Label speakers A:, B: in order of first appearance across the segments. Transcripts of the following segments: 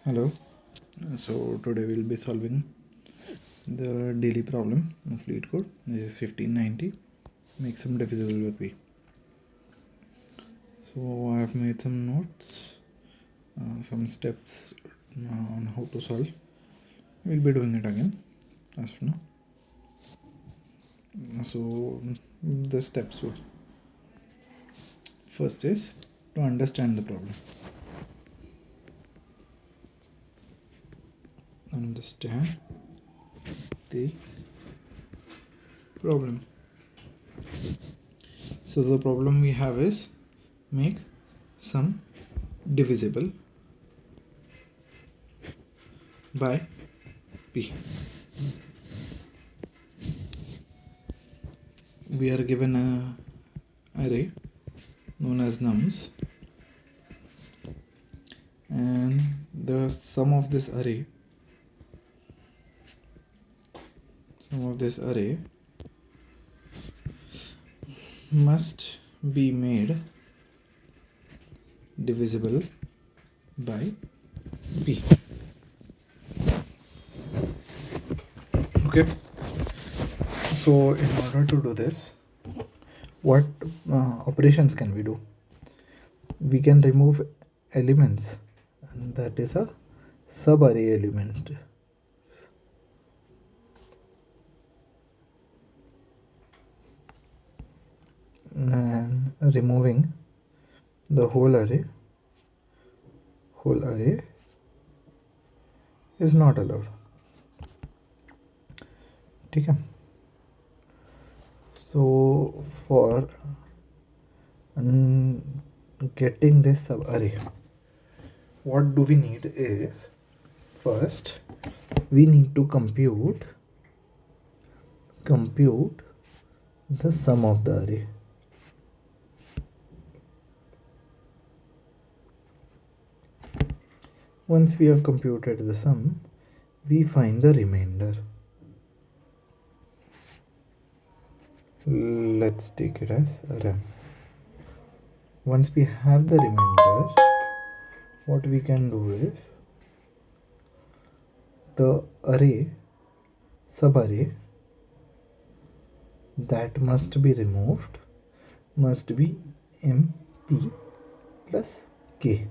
A: Hello. So today we'll be solving the daily problem of LEET code. This is 1590. Make some divisible by p. So I have made some notes, some steps on how to solve. We'll be doing it again as for now. So the steps were: first is to understand the problem. Understand the problem. So the problem we have is make some divisible by p. We are given an array known as nums, and the sum of this array must be made divisible by p. Okay, so in order to do this, what operations can we do? We can remove elements, and that is a sub-array element. And removing the whole array is not allowed. Okay. So for getting this sub-array, what do we need is, first we need to compute the sum of the array. Once we have computed the sum, we find the remainder. Let's take it as rem. Once we have the remainder, what we can do is, the array, sub-array that must be removed must be mp plus k,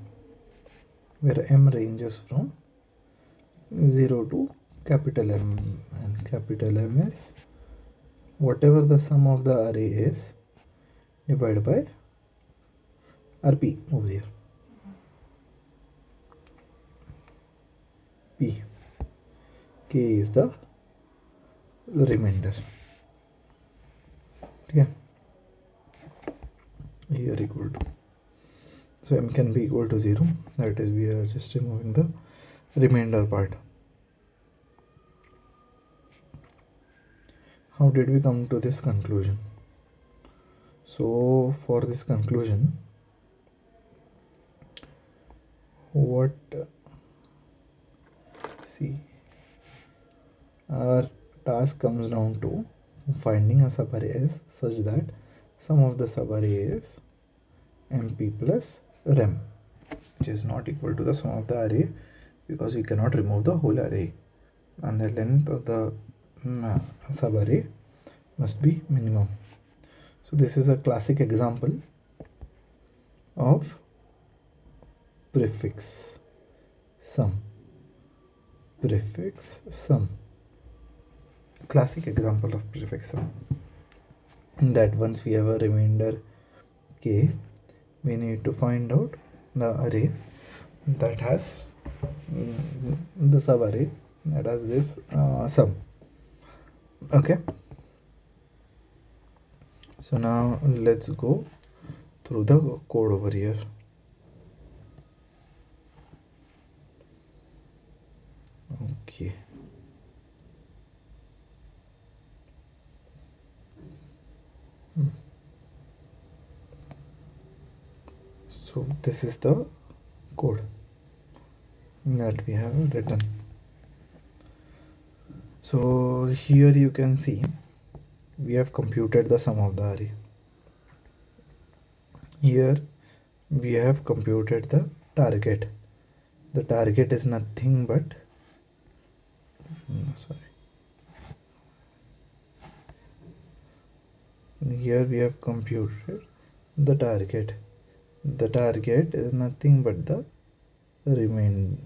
A: where m ranges from 0 to capital M, and capital M is whatever the sum of the array is divided by rp over here. P, k is the remainder. Okay, here equal to, so m can be equal to 0, that is we are just removing the remainder part. How did we come to this conclusion? So for this conclusion, our task comes down to finding a subarray S such that sum of the subarray is mp plus rem, which is not equal to the sum of the array because we cannot remove the whole array, and the length of the subarray must be minimum. So this is a classic example of prefix sum. Classic example of prefix sum, that once we have a remainder k, we need to find out the array that has the subarray that has this sum. Okay, so now let's go through the code over here. Okay, so this is the code that we have written. So here you can see we have computed the sum of the array. Here we have computed the target, the target is nothing but here we have computed the target. The target is nothing but the remainder.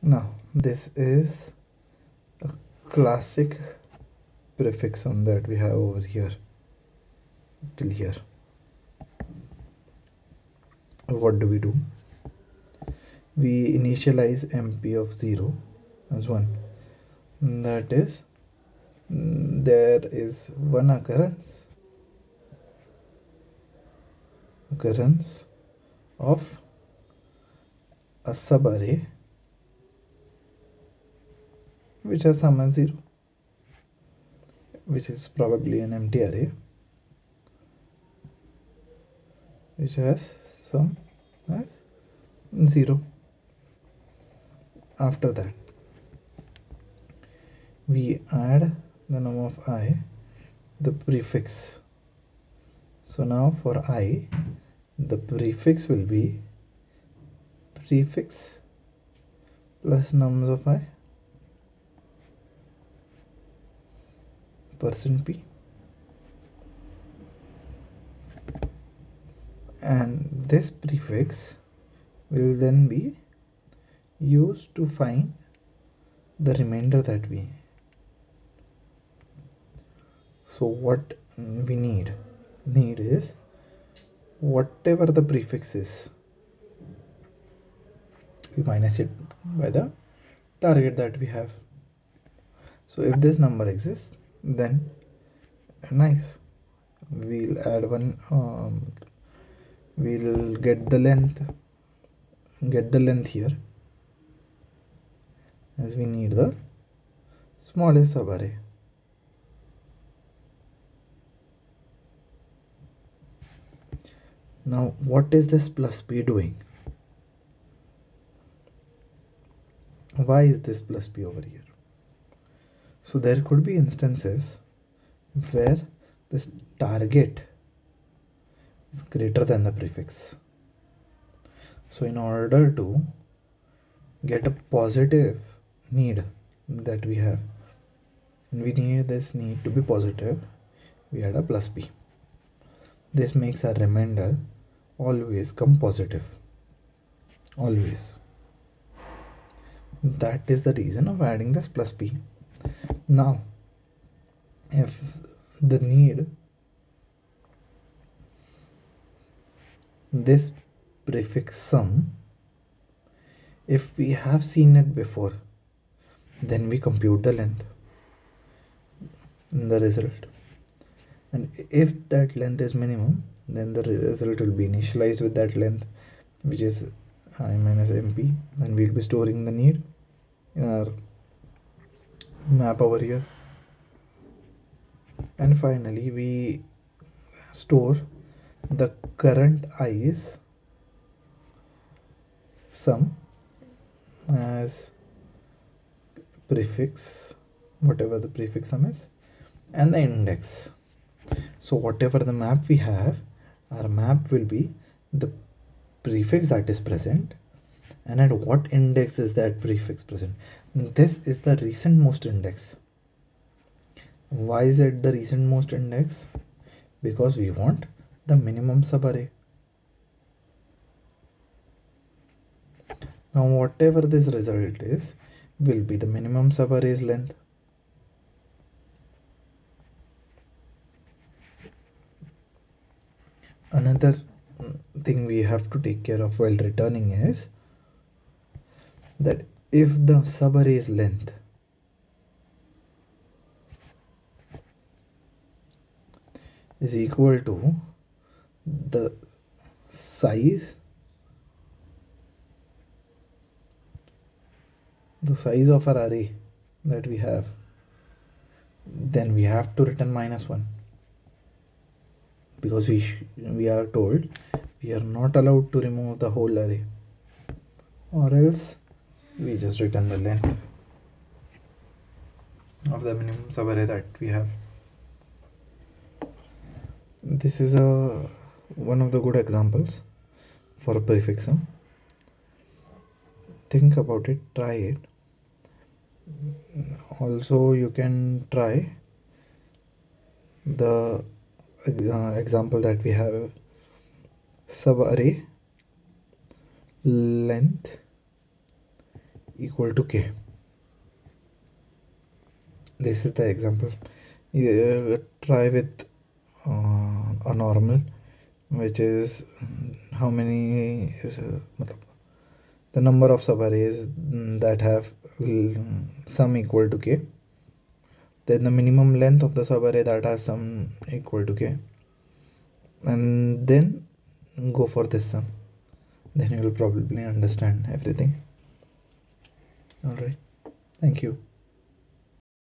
A: Now this is a classic prefix sum that we have over here till here. What do? We initialize MP of 0 as 1. That is, there is one occurrence of a subarray which has sum as 0, which is probably an empty array which has sum as 0. After that, we add the num of I, the prefix. So now for I, the prefix will be prefix plus nums of I %p, and this prefix will then be used to find the remainder that we. So what we need is whatever the prefix is, we minus it by the target that we have. So if this number exists, then nice, we'll add one, we'll get the length here, as we need the smallest subarray. Now what is this plus p doing? Why is this plus p over here? So there could be instances where this target is greater than the prefix. So in order to get a positive need that we have, and we need this need to be positive, we add a plus p. This makes our remainder always come positive. Always. That is the reason of adding this plus p. Now, if the need, this prefix sum, if we have seen it before, then we compute the length in the result. And if that length is minimum, then the result will be initialized with that length, which is I minus MP, and we'll be storing the need in our map over here. And finally, we store the current i's sum as prefix, whatever the prefix sum is, and the index. So whatever the map we have, our map will be the prefix that is present, and at what index is that prefix present. This is the recent most index. Why is it the recent most index? Because we want the minimum subarray. Now whatever this result is will be the minimum subarray's length. Another thing we have to take care of while returning is that if the subarray's length is equal to the size of our array that we have, then we have to return -1, because we are told we are not allowed to remove the whole array, or else we just return the length of the minimum subarray that we have. this is a one of the good examples for a prefix sum. Think about it, try it. Also you can try the example that we have, subarray length equal to k. This is the example. Try with a normal, which is how many is the number of subarrays that have sum equal to k, then the minimum length of the subarray that has sum equal to k, and then go for this sum. Then you will probably understand everything. All right, thank you.